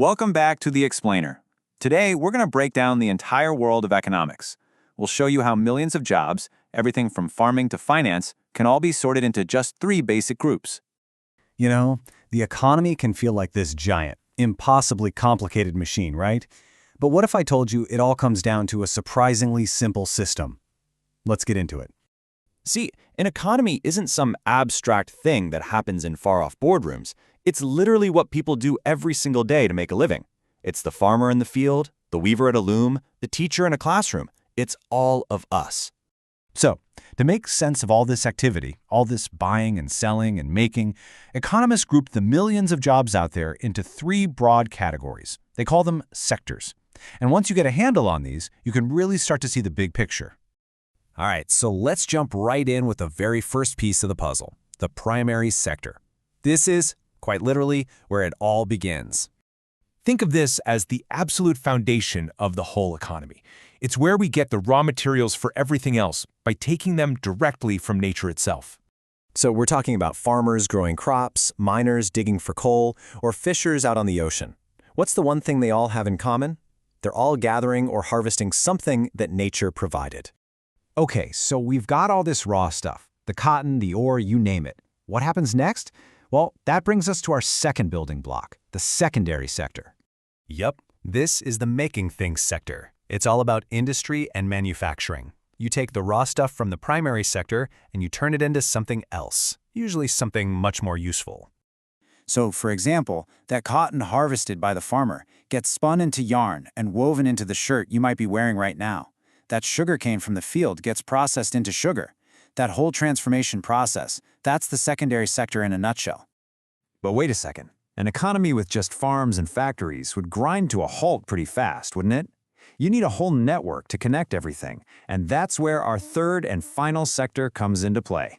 Welcome back to The Explainer. Today, we're going to break down the entire world of economics. We'll show you how millions of jobs, everything from farming to finance, can all be sorted into just three basic groups. You know, the economy can feel like this giant, impossibly complicated machine, right? But what if I told you it all comes down to a surprisingly simple system? Let's get into it. See, an economy isn't some abstract thing that happens in far-off boardrooms. It's literally what people do every single day to make a living. It's the farmer in the field, the weaver at a loom, the teacher in a classroom. It's all of us. So, to make sense of all this activity, all this buying and selling and making, economists grouped the millions of jobs out there into three broad categories. They call them sectors. And once you get a handle on these, you can really start to see the big picture. All right, so let's jump right in with the very first piece of the puzzle, the primary sector. This is, quite literally, where it all begins. Think of this as the absolute foundation of the whole economy. It's where we get the raw materials for everything else by taking them directly from nature itself. So we're talking about farmers growing crops, miners digging for coal, or fishers out on the ocean. What's the one thing they all have in common? They're all gathering or harvesting something that nature provided. Okay, so we've got all this raw stuff, the cotton, the ore, you name it. What happens next? Well, that brings us to our second building block, the secondary sector. Yep, this is the making things sector. It's all about industry and manufacturing. You take the raw stuff from the primary sector and you turn it into something else, usually something much more useful. So, for example, that cotton harvested by the farmer gets spun into yarn and woven into the shirt you might be wearing right now. That sugarcane from the field gets processed into sugar. That whole transformation process, that's the secondary sector in a nutshell. But wait a second. An economy with just farms and factories would grind to a halt pretty fast, wouldn't it? You need a whole network to connect everything, and that's where our third and final sector comes into play.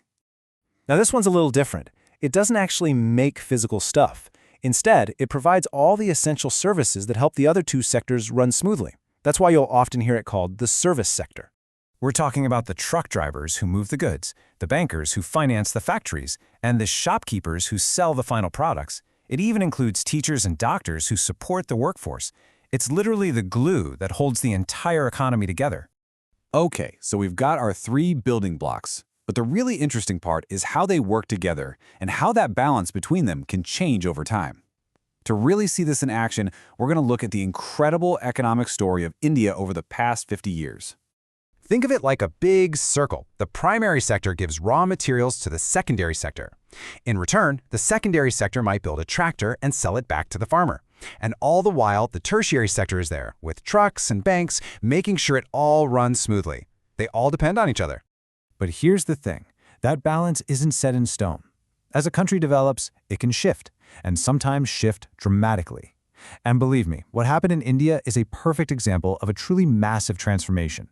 Now this one's a little different. It doesn't actually make physical stuff. Instead, it provides all the essential services that help the other two sectors run smoothly. That's why you'll often hear it called the service sector. We're talking about the truck drivers who move the goods, the bankers who finance the factories, and the shopkeepers who sell the final products. It even includes teachers and doctors who support the workforce. It's literally the glue that holds the entire economy together. Okay, so we've got our three building blocks. But the really interesting part is how they work together and how that balance between them can change over time. To really see this in action, we're going to look at the incredible economic story of India over the past 50 years. Think of it like a big circle. The primary sector gives raw materials to the secondary sector. In return, the secondary sector might build a tractor and sell it back to the farmer. And all the while, the tertiary sector is there, with trucks and banks, making sure it all runs smoothly. They all depend on each other. But here's the thing, that balance isn't set in stone. As a country develops, it can shift, and sometimes shift dramatically. And believe me, what happened in India is a perfect example of a truly massive transformation.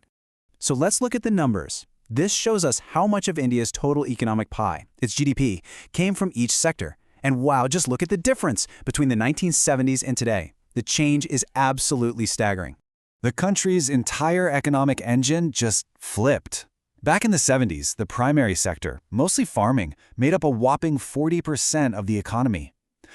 So let's look at the numbers. This shows us how much of India's total economic pie, its GDP, came from each sector. And wow, just look at the difference between the 1970s and today. The change is absolutely staggering. The country's entire economic engine just flipped. Back in the 70s, the primary sector, mostly farming, made up a whopping 40% of the economy.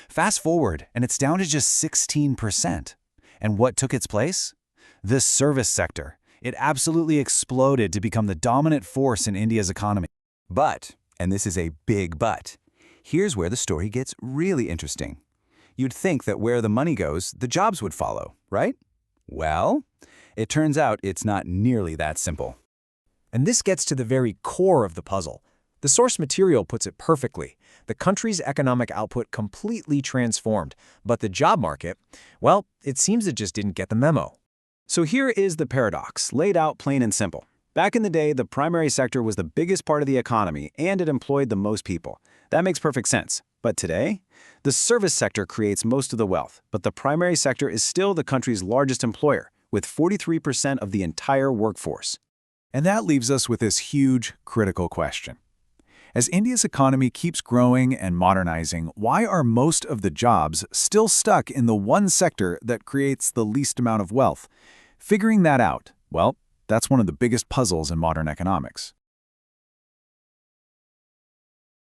Fast forward, and it's down to just 16%. And what took its place? The service sector. It absolutely exploded to become the dominant force in India's economy. But, and this is a big but, here's where the story gets really interesting. You'd think that where the money goes, the jobs would follow, right? Well, it turns out it's not nearly that simple. And this gets to the very core of the puzzle. The source material puts it perfectly. The country's economic output completely transformed, but the job market, well, it seems it just didn't get the memo. So here is the paradox, laid out plain and simple. Back in the day, the primary sector was the biggest part of the economy, and it employed the most people. That makes perfect sense. But today, the service sector creates most of the wealth, but the primary sector is still the country's largest employer, with 43% of the entire workforce. And that leaves us with this huge, critical question. As India's economy keeps growing and modernizing, why are most of the jobs still stuck in the one sector that creates the least amount of wealth? Figuring that out, well, that's one of the biggest puzzles in modern economics.